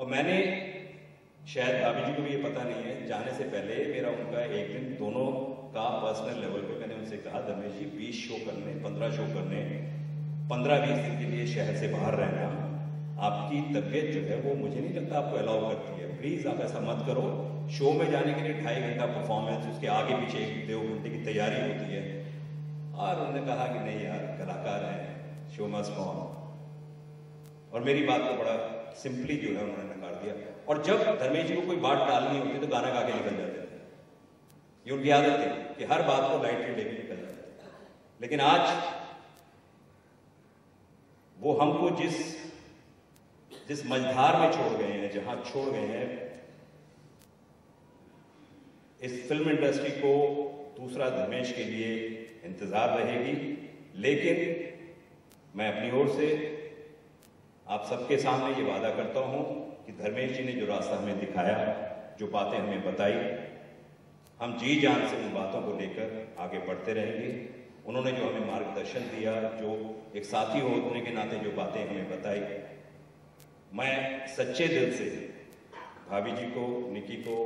और मैंने, शायद भाभी जी को भी ये पता नहीं है, जाने से पहले मेरा उनका एक दिन दोनों का पर्सनल लेवल पे मैंने उनसे कहा, धर्मेश जी 20 शो करने, 15 शो करने, 15-20 दिन के लिए शहर से बाहर रहना, आपकी तबीयत जो है वो मुझे नहीं लगता आपको अलाउ करती है। प्लीज आप ऐसा मत करो। शो में जाने के लिए 2.5 घंटा परफॉर्मेंस, उसके आगे पीछे 1-2 घंटे की तैयारी होती है। और उन्होंने कहा कि नहीं यार, कलाकार हैं, शो मस्ट ऑन। और मेरी बात को बड़ा सिंपली जो है उन्होंने नकार दिया। और जब धर्मेश जी को कोई बात टालनी होती तो गाना गा के निकल जाते थे। ये उनकी आदत थी कि हर बात को लाइटली लेके निकल जाते थे। लेकिन आज वो हमको जिस मझधार में छोड़ गए हैं, जहां छोड़ गए हैं, इस फिल्म इंडस्ट्री को दूसरा धर्मेश के लिए इंतजार रहेगी। लेकिन मैं अपनी ओर से आप सबके सामने ये वादा करता हूं कि धर्मेश जी ने जो रास्ता हमें दिखाया, जो बातें हमें बताई, हम जी जान से उन बातों को लेकर आगे बढ़ते रहेंगे। उन्होंने जो हमें मार्गदर्शन दिया, जो एक साथी होने के नाते जो बातें हमें बताई, मैं सच्चे दिल से भाभी जी को, निकी को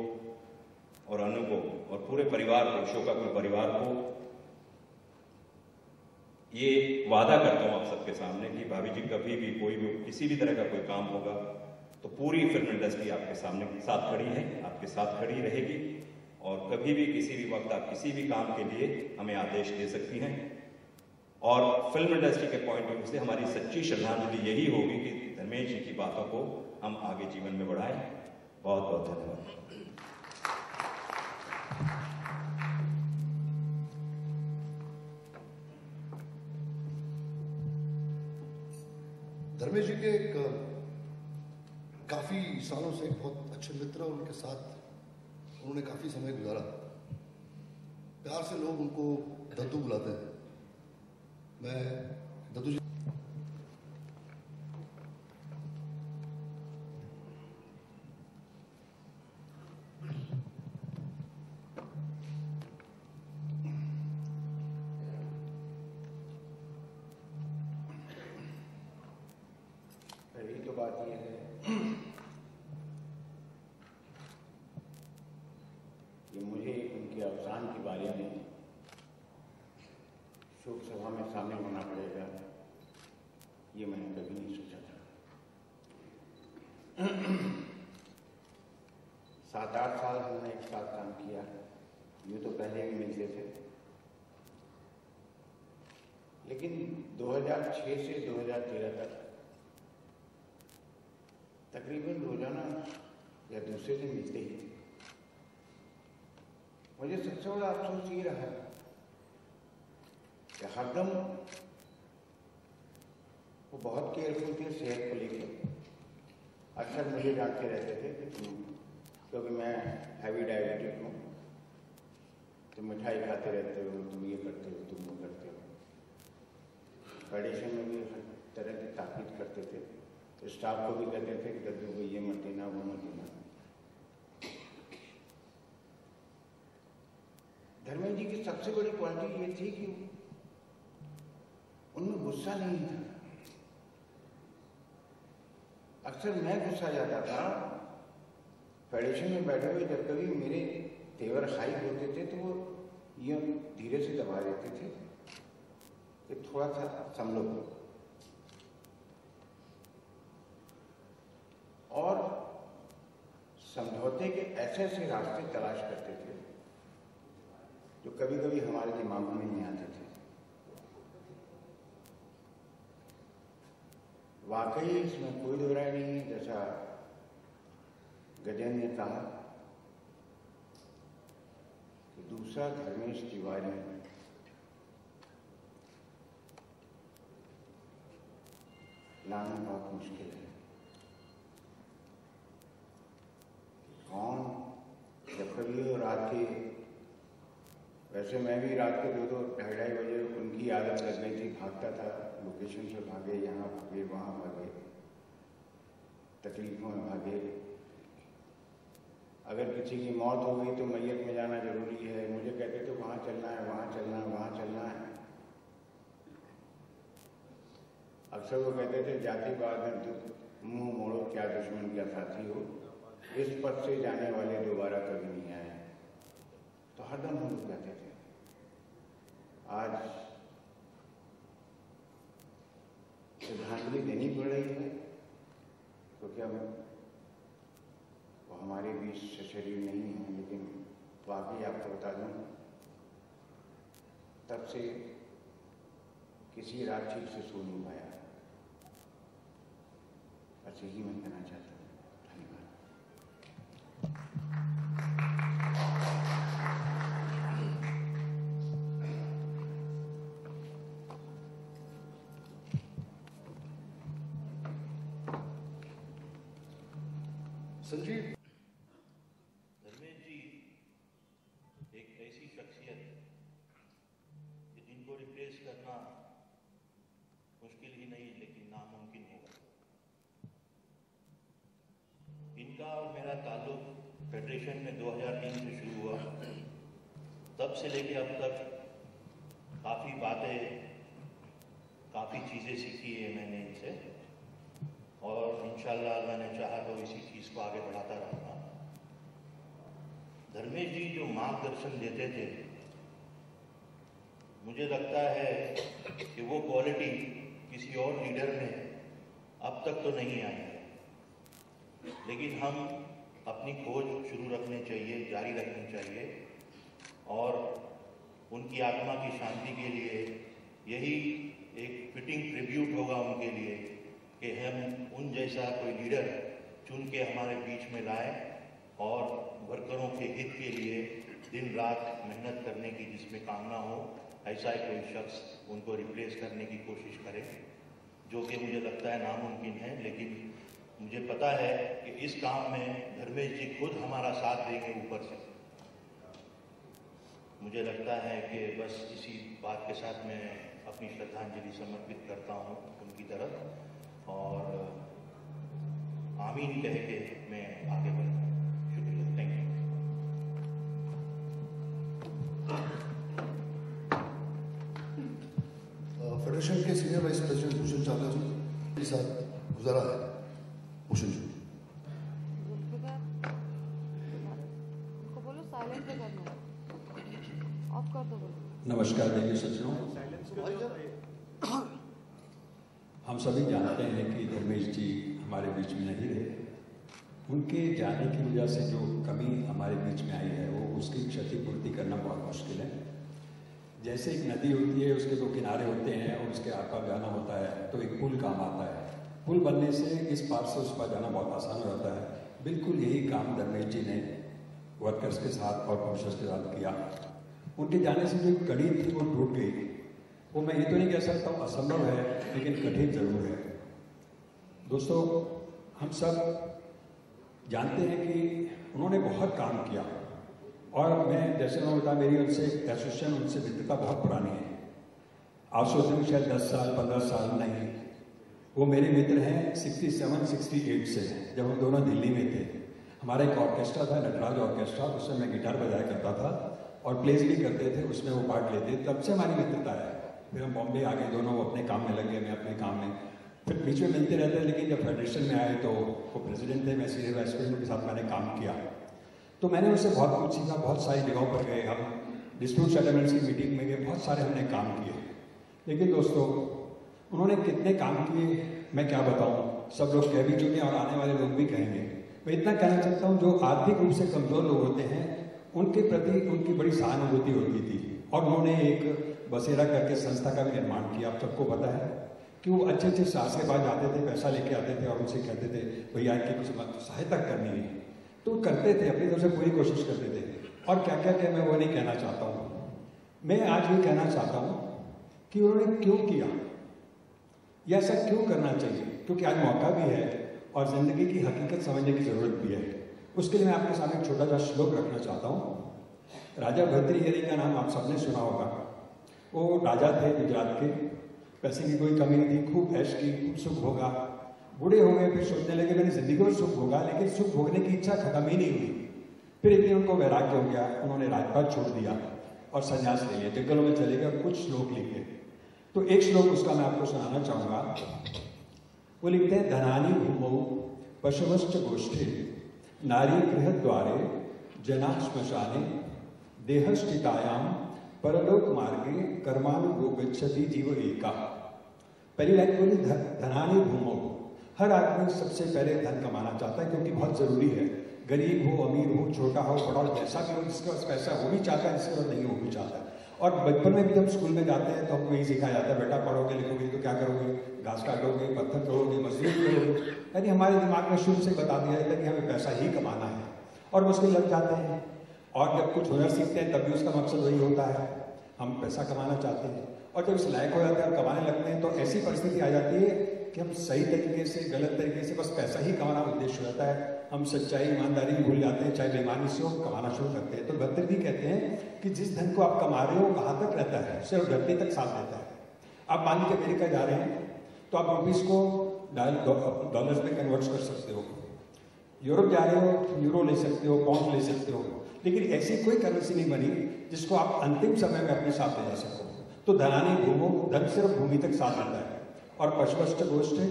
और अनु को और पूरे परिवार को, शो का पूरे परिवार को ये वादा करता हूं आप सबके सामने कि भाभी जी कभी भी कोई भी किसी भी तरह का कोई काम होगा तो पूरी फिल्म इंडस्ट्री आपके सामने साथ खड़ी है, आपके साथ खड़ी रहेगी। और कभी भी किसी भी वक्त आप किसी भी काम के लिए हमें आदेश दे सकती हैं। और फिल्म इंडस्ट्री के पॉइंट ऑफ व्यू से हमारी सच्ची श्रद्धांजलि यही होगी कि धर्मेश जी की बातों को हम आगे जीवन में बढ़ाएं। बहुत बहुत धन्यवाद। धर्मेश जी के काफी सालों से एक बहुत अच्छे मित्र, उनके साथ उन्होंने काफी समय गुजारा। प्यार से लोग उनको दद्दू बुलाते हैं। मैं दद्दू जी पहली तो बात यह है कि मुझे उनके अवसान के बारे में शोक सभा में शामिल होना पड़ेगा, ये मैंने कभी नहीं सोचा था। 7-8 साल हमने एक साथ काम किया, यूँ तो पहले भी मिलते थे, लेकिन 2006 से 2013 तक तकरीबन रोजाना या दूसरे दिन मिलते ही थे। मुझे सबसे बड़ा अफसोस ये रहा कि हरदम वो बहुत केयरफुल थे सेहत को लेकर। अक्सर मुझे डांटते रहते थे कि तुम, क्योंकि मैं हैवी डायबिटिक हूँ, तुम मिठाई खाते रहते हो, तुम ये करते हो, तुम वो करते हो। फेडरेशन में भी हर तरह की ताकीद करते थे, तो स्टाफ को भी कहते थे कि गद्दू को ये मत देना, वो मत देना। धर्मेश जी की सबसे बड़ी क्वालिटी ये थी कि उनमें गुस्सा नहीं था। अक्सर मैं गुस्सा जाता था फेडरेशन में बैठे हुए, जब कभी मेरे तेवर हाई होते थे तो वो ये धीरे से दबा देते थे कि थोड़ा सा संभलो। और समझौते के ऐसे ऐसे रास्ते तलाश करते थे जो कभी कभी हमारे दिमाग में नहीं आते थे। वाकई इसमें कोई दो राय नहीं है, जैसा गजेंद्र ने कहा कि दूसरा धर्मेश तिवारी लाना बहुत मुश्किल है। कौन, जब कभी वो रात के, वैसे मैं भी रात के 2-2, 2:30 बजे उनकी आदत लग गई थी, भागता था, लोकेशन से भागे, यहाँ भागे, वहाँ भागे, तकलीफों में भागे। अगर किसी की मौत हो गई तो मैयत में जाना जरूरी है, मुझे कहते थे वहाँ चलना है, वहाँ चलना है, वहाँ चलना है। अक्सर वो कहते थे जातिवाद में मुंह मोड़ो क्या दुश्मन क्या साथी हो, इस पद से जाने वाले दोबारा कभी नहीं आए। तो हरदम हम लोग कहते थे। आज श्रद्धांजलि देनी पड़ रही है क्योंकि अब वो हमारे बीच शरीर नहीं है, लेकिन वाकई आपको बता दूं, तब से किसी रात ठीक से सो नहीं पाया। बस यही मैं कहना चाहता हूँ। धन्यवाद। संजीव, धर्मेश जी एक ऐसी शख्सियत कि जिनको रिप्लेस करना मुश्किल ही नहीं लेकिन नामुमकिन होगा। इनका और मेरा ताल्लुक फेडरेशन में 2003 से शुरू हुआ। तब से लेके अब तक काफ़ी बातें, काफ़ी चीज़ें सीखी है मैंने इनसे, और इंशाल्लाह अल्लाह ने चाहा तो इसी चीज़ को आगे बढ़ाता रहूँगा। धर्मेश जी जो मार्गदर्शन देते थे, मुझे लगता है कि वो क्वालिटी किसी और लीडर में अब तक तो नहीं आई है, लेकिन हम अपनी खोज शुरू रखनी चाहिए, जारी रखनी चाहिए, और उनकी आत्मा की शांति के लिए यही एक फिटिंग ट्रिब्यूट होगा उनके लिए कि हम उन जैसा कोई लीडर चुन के हमारे बीच में लाए और वर्करों के हित के लिए दिन रात मेहनत करने की जिसमें कामना हो, ऐसा कोई शख्स उनको रिप्लेस करने की कोशिश करे, जो कि मुझे लगता है नामुमकिन है। लेकिन मुझे पता है कि इस काम में धर्मेश जी खुद हमारा साथ देंगे ऊपर से। मुझे लगता है कि बस इसी बात के साथ मैं अपनी श्रद्धांजलि समर्पित करता हूँ उनकी तरफ, और आमीन कह के मैं आगे बढ़ूँ। शुक्रिया, थैंक यू। फेडरेशन के senior vice president Bhushan Chawla ji के साथ गुजारा है। भूषण जी, उनको बोलो साइलेंट पे करना है, ऑफ कर दो बोलो। नमस्कार देखिए सज्जनों, हम सभी जानते हैं कि धर्मेश जी हमारे बीच में नहीं रहे। उनके जाने की वजह से जो कमी हमारे बीच में आई है वो उसकी क्षतिपूर्ति करना बहुत मुश्किल है। जैसे एक नदी होती है, उसके दो किनारे होते हैं और उसके आर पार जाना होता है तो एक पुल काम आता है। पुल बनने से इस पार से उस पार जाना बहुत आसान हो जाता है। बिल्कुल यही काम धर्मेश जी ने वर्कर्स के साथ और प्रोफेसर्स के साथ किया। उनके जाने से जो कड़ी थी वो टूट गई। वो मैं ये तो नहीं कह सकता हूँ असंभव है, लेकिन कठिन जरूर है। दोस्तों, हम सब जानते हैं कि उन्होंने बहुत काम किया, और मैं जैसे मैं बताया, मेरी उनसे एसोसिएशन, उनसे मित्रता बहुत पुरानी है। आप सोचते हैं शायद 10 साल 15 साल नहीं, वो मेरे मित्र हैं 67-68 से, जब हम दोनों दिल्ली में थे। हमारा एक ऑर्केस्ट्रा था, नटराज ऑर्केस्ट्रा, उसमें मैं गिटार बजाया करता था और प्लेस भी करते थे, उसमें वो पार्ट लेते। तब से हमारी मित्रता है। फिर हम बॉम्बे आ गए, दोनों अपने काम में लग गए, मैं अपने काम में। फिर बीच में मिलते रहते हैं, लेकिन जब फेडरेशन में आए तो वो प्रेसिडेंट थे, मैं सीनियर वाइस प्रेसिडेंट के साथ मैंने काम किया। तो मैंने उससे बहुत कुछ सीखा। बहुत सारी जगहों पर गए, हम डिस्प्यूट सेटलमेंट्स की मीटिंग में गए, बहुत सारे हमने काम किए। लेकिन दोस्तों, उन्होंने कितने काम किए मैं क्या बताऊँ, सब लोग कह भी चुके हैं और आने वाले लोग भी कहेंगे। मैं इतना कहना चाहता हूँ, जो आर्थिक रूप से कमजोर लोग होते हैं उनके प्रति उनकी बड़ी सहानुभूति होती थी, और उन्होंने एक बसेरा करके संस्था का भी निर्माण किया। आप सबको पता है कि वो अच्छे अच्छे सास के पास जाते थे, पैसा लेके आते थे और उनसे कहते थे भैया इनकी कुछ सहायता करनी है, तो करते थे, अपनी तरफ से पूरी कोशिश करते थे। और क्या क्या क्या, मैं वो नहीं कहना चाहता हूँ। मैं आज भी कहना चाहता हूँ कि उन्होंने क्यों किया, या ऐसा क्यों करना चाहिए, क्योंकि आज मौका भी है और जिंदगी की हकीकत समझने की जरूरत भी है। उसके लिए मैं आपके सामने एक छोटा सा श्लोक रखना चाहता हूँ। राजा भर्तृहरि का नाम आप सबने सुना होगा। वो राजा थे गुजरात के, पैसे की कोई कमी नहीं थी, खूब ऐश की, खूब सुख भोगा। बूढ़े हो गए, फिर सोचने लगे मैंने जिंदगी में सुख भोगा, लेकिन सुख भोगने की इच्छा खत्म ही नहीं हुई। फिर एक दिन उनको वैराग्य हो गया, उन्होंने राजपाट छोड़ दिया और संन्यास ले लिया, जंगलों में चले गए और कुछ श्लोक लिखे। तो एक श्लोक उसका मैं आपको सुनाना चाहूंगा। वो लिखते हैं, धनानि भूमौ पशवश्च गोष्ठे नारी गृहद्वारे जना श्मशाने देहस्थितायाम परलोक मार्गे कर्मानुगो गच्छति जीव एका। पहली लाइन बोली, धनानि भूमौ। हर आदमी सबसे पहले धन कमाना चाहता है क्योंकि बहुत जरूरी है। गरीब हो, अमीर हो, छोटा हो, बड़ा हो, जैसा भी हो, जिसके पास पैसा वो भी चाहता है, जिसके पास नहीं वो भी चाहता है। और बचपन में भी जब स्कूल में जाते हैं तो हमको यही सिखाया जाता है, बेटा पढ़ोगे लिखोगे तो क्या करोगे, घास काटोगे, पत्थर तोड़ोगे, मजदूरी करोगे। यानी हमारे दिमाग में शुरू से बता दिया जाता है कि हमें पैसा ही कमाना है और उसमें लग जाते हैं। और जब कुछ हुनर सीखते हैं तब भी उसका मकसद वही होता है, हम पैसा कमाना चाहते हैं। और जब इस लायक हो जाते हैं और कमाने लगते हैं तो ऐसी परिस्थिति आ जाती है कि हम सही तरीके से, गलत तरीके से बस पैसा ही कमाना उद्देश्य हो जाता है। हम सच्चाई, ईमानदारी भूल जाते हैं, चाहे बेईमानी से हो, कमाना शुरू करते हैं। तो भक्त भी कहते हैं कि जिस धन को आप कमा रहे हो कहाँ तक रहता है, सिर्फ धरती तक साथ देता है। आप मान लीजिए अमेरिका जा रहे हैं तो आप रुपीज को डॉलर्स में कन्वर्ट कर सकते हो। यूरोप जा रहे हो, यूरो ले सकते हो, पाउंड ले सकते हो, लेकिन ऐसी कोई करेंसी नहीं बनी जिसको आप अंतिम समय में अपने साथ ले जा सको। तो धनानि भूमौ, धन सिर्फ भूमि तक साथ देता है। और पशवश्च गोष्ठे,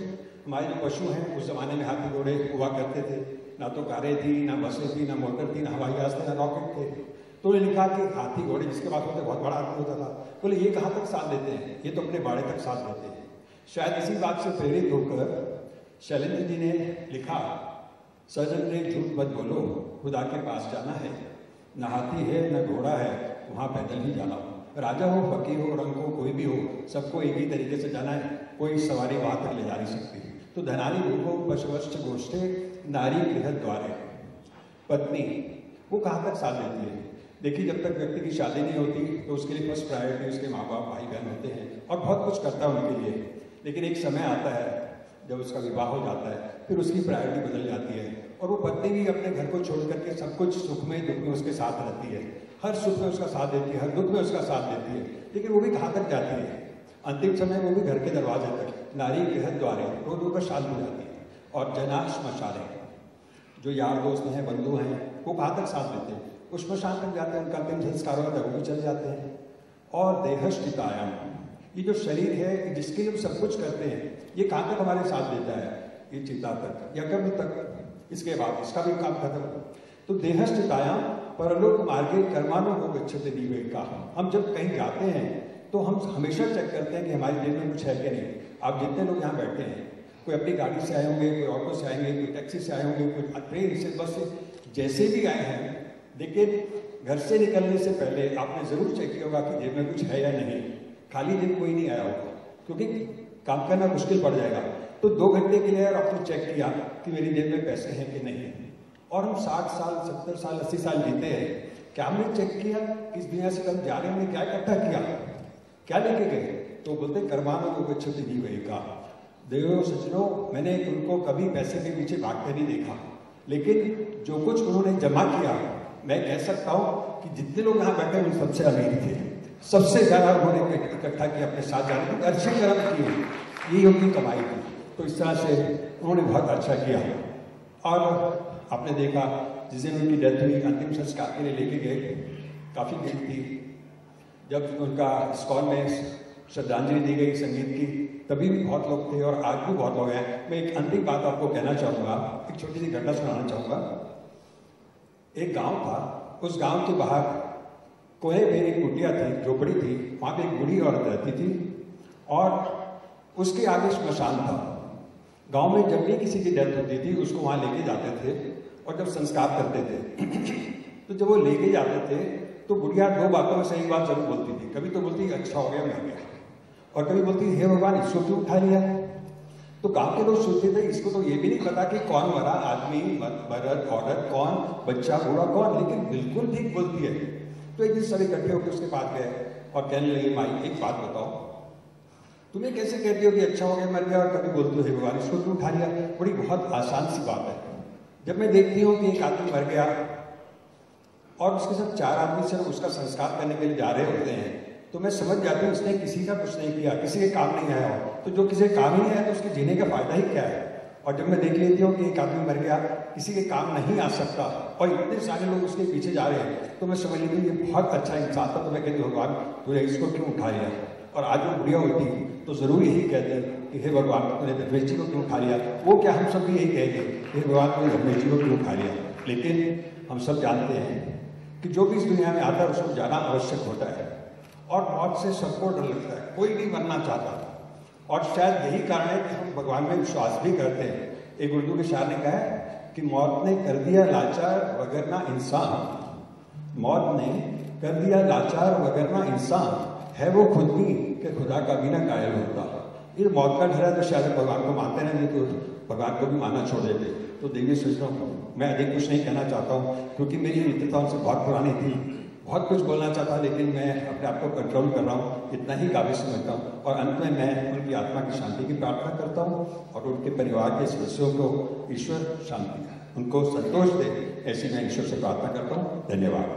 हमारे जो पशु हैं उस जमाने में हाथी घोड़े हुआ करते थे, ना तो कारें थी, ना बसें थी, ना मोटर थी, ना हवाई जहाज थे, ना रॉकेट थे। तो उन्होंने लिखा कि हाथी घोड़े जिसके पास होते बहुत बड़ा आदमी होता था, बोले ये कहाँ तक साथ देते हैं, ये तो अपने बाड़े तक साथ देते हैं। शायद इसी बात से प्रेरित होकर शैलेंद्र जी ने लिखा, सजन रे झूठ मत बोलो, खुदा के पास जाना है, न हाथी है न घोड़ा है, वहां पैदल ही जाना हो। राजा हो, फकीर हो, रंग हो, कोई भी हो, सबको एक ही तरीके से जाना है, कोई सवारी वहां तक ले जा नहीं सकती। तो धनानि भूमौ पशवश्च गोष्ठे नारी गृहद्वारे, पत्नी वो कहाँ तक साथ देती है। देखिए, जब तक व्यक्ति की शादी नहीं होती तो उसके लिए फर्स्ट प्रायोरिटी उसके माँ बाप, भाई बहन होते हैं और बहुत कुछ करता है उनके लिए। लेकिन एक समय आता है जब उसका विवाह हो जाता है, फिर उसकी प्रायोरिटी बदल जाती है और वो पत्नी भी अपने घर को छोड़ करके सब कुछ सुख में दुख में उसके साथ रहती है, हर सुख में उसका साथ देती है, हर दुख में उसका साथ देती है। लेकिन वो भी कहाँ तक जाती है, अंतिम समय वो भी घर के दरवाजे तक, नारी गृहद्वारे, रो रो कर शांत हो जाती है। और जना श्मशाने, जो यार दोस्त हैं, बंधु हैं, वो कहाँ तक साथ देते हैं, उस श्मशान तक जाते हैं, उनका अंतिम संस्कार होता है, वो भी चले जाते हैं। और देहस्थितायाम, ये जो शरीर है जिसके लिए हम सब कुछ करते हैं, ये कहाँ तक हमारे साथ देता है, ये चिता तक या कब्र तक, इसके बाद इसका भी काम खत्म। तो देहस्थितायाम परलोक मार्गे कर्मानुगो गच्छति जीव एका। हम जब कहीं जाते हैं तो हम हमेशा चेक करते हैं कि हमारी जेब में कुछ है कि नहीं। आप जितने लोग यहाँ बैठे हैं, कोई अपनी गाड़ी से आए होंगे, कोई ऑटो से आएंगे, कोई टैक्सी से आए होंगे, कोई ट्रेन से, बस से, जैसे भी आए हैं, लेकिन घर से निकलने से पहले आपने जरूर चेक किया होगा कि जेब में कुछ है या नहीं। खाली जेब कोई नहीं आया होगा क्योंकि काम करना मुश्किल पड़ जाएगा। तो 2 घंटे के लिए आपने चेक किया कि मेरी जेब में पैसे हैं कि नहीं। और हम 60 साल, 70 साल, 80 साल जीते हैं, क्या हमने चेक किया कि इस दुनिया से हम जा रहे हैं, क्या इकट्ठा किया, क्या लेके गए। तो बोलते कर्मानुगो गच्छति जीव एका। देवो सज्जनों, मैंने उनको कभी पैसे के पीछे भागते नहीं देखा, लेकिन जो कुछ उन्होंने जमा किया, मैं कह सकता हूँ कि जितने लोग यहाँ बैठे उन सबसे अमीर थे, सबसे ज्यादा उन्होंने इकट्ठा किया अपने साथ जाने की, अच्छे कर्म किए, यही उनकी कमाई थी। तो इस तरह से उन्होंने बहुत अच्छा किया। और आपने देखा जिस दिन उनकी डेथ हुई, अंतिम संस्कार के लिए लेके गए, काफी भीड़ थी। जब उनका इस्कॉन में श्रद्धांजलि दी गई संगीत की, तभी भी बहुत लोग थे और आज भी बहुत लोग हैं। मैं एक अंतिम बात आपको कहना चाहूँगा, एक छोटी सी घटना सुनाना चाहूँगा। एक गांव था, उस गांव के बाहर कोने में एक कुटिया थी, झोपड़ी थी, वहाँ पे एक बूढ़ी औरत रहती थी और उसके आगे श्मशान था। गांव में जब भी किसी की डेथ होती थी उसको वहाँ लेके जाते थे और जब संस्कार करते थे तो जब वो लेके जाते थे तो बुढ़िया 2 बातों में से एक बात जरूर बोलती थी। कभी तो बोलती अच्छा हो गया, मर गया, और कभी बोलती हे भगवान इसको क्यों उठा लिया। तो गांव के लोग सोचते थे इसको तो ये भी नहीं पता कि कौन मरा, आदमी, मर्द, औरत, कौन बच्चा, बूढ़ा कौन, लेकिन बिल्कुल ठीक बोलती है। तो एक दिन सब इकट्ठे होकर उसके पास गए और कहने लगे, माई एक बात बताओ, तुम्हें कैसे कहती हो कि अच्छा हो गया, मर गया, और कभी बोलते हो हे भगवान इसको क्यों उठा लिया। बड़ी बहुत आसान सी बात है। जब मैं देखती हूँ कि एक आदमी मर गया और उसके साथ 4 आदमी सिर्फ उसका संस्कार करने के लिए जा रहे होते हैं, तो मैं समझ जाती हूँ इसने किसी का कुछ नहीं किया, किसी के काम नहीं आया हो। तो जो किसी के काम ही नहीं आया तो उसके जीने का फायदा ही क्या है। और जब मैं देख लेती हूँ कि एक आदमी मर गया, किसी के काम नहीं आ सकता और इतने सारे लोग उसके पीछे जा रहे हैं, तो मैं समझ लेती हूँ ये बहुत अच्छा इंसान था। तो मैं कहती हूँ भगवान तूने इसको क्यों उठा लिया। और आज वो बुढ़िया होती तो जरूर यही कहते कि हे भगवान तूने धर्मेश जी को क्यों उठा लिया, वो क्या हम सब भी यही कहेंगे हे भगवान तूने धर्मेश जी को क्यों उठा लिया। लेकिन हम सब जानते हैं कि जो भी इस दुनिया में आता है उसको जाना आवश्यक होता है और मौत से सबको डर लगता है, कोई नहीं मरना चाहता। और शायद यही कारण है कि हम भगवान में विश्वास भी करते हैं। एक उर्दू के शायर ने कहा है कि मौत ने कर दिया लाचार वगरना इंसान, मौत ने कर दिया लाचार वगरना इंसान, है वो खुद भी कि खुदा का भी ना कायल होता। ये मौत का डर है तो शायद भगवान को मानते नहीं तो भगवान को भी मानना छोड़ देते। तो देखिए सोच रहा हूँ, मैं अधिक कुछ नहीं कहना चाहता हूँ क्योंकि मेरी मित्रता उनसे बहुत पुरानी थी, बहुत कुछ बोलना चाहता, लेकिन मैं अपने आप को कंट्रोल कर रहा हूँ, इतना ही काबिल समझता हूँ। और अंत में मैं उनकी आत्मा की शांति की प्रार्थना करता हूँ और उनके परिवार के सदस्यों को ईश्वर शांति, उनको संतोष दे, ऐसी मैं ईश्वर से प्रार्थना करता हूँ। धन्यवाद।